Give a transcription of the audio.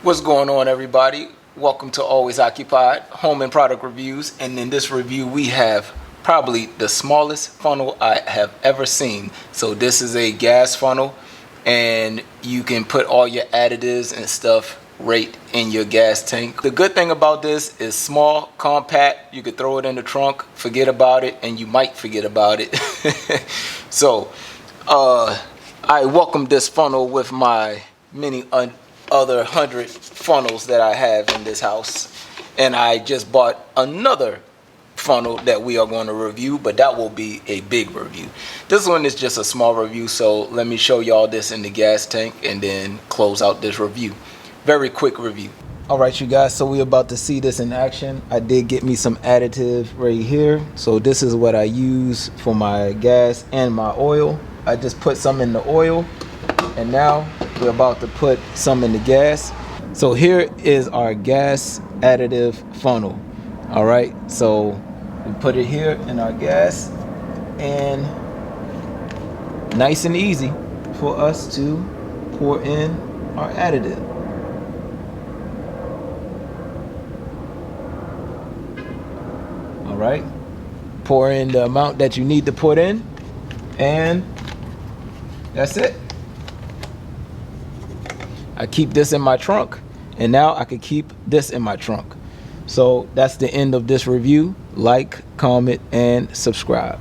What's going on, everybody? Welcome to Always Occupied Home and Product Reviews. And in this review we have probably the smallest funnel I have ever seen. So this is a gas funnel, and you can put all your additives and stuff right in your gas tank. The good thing about this is small, compact. You could throw it in the trunk, forget about it, and you might forget about it. So I welcome this funnel with my many other 100 funnels that I have in this house, and I just bought another funnel that we are going to review, but that will be a big review. This one is just a small review, so let me show y'all this in the gas tank and then close out this review. Very quick review. All right, you guys, so we're about to see this in action. I did get me some additive right here. So this is what I use for my gas and my oil. I just put some in the oil, and now we're about to put some in the gas. So here is our gas additive funnel. All right, so we put it here in our gas, and nice and easy for us to pour in our additive. All right, pour in the amount that you need to put in, and that's it. I keep this in my trunk, and now I could keep this in my trunk. So that's the end of this review. Like, comment, and subscribe.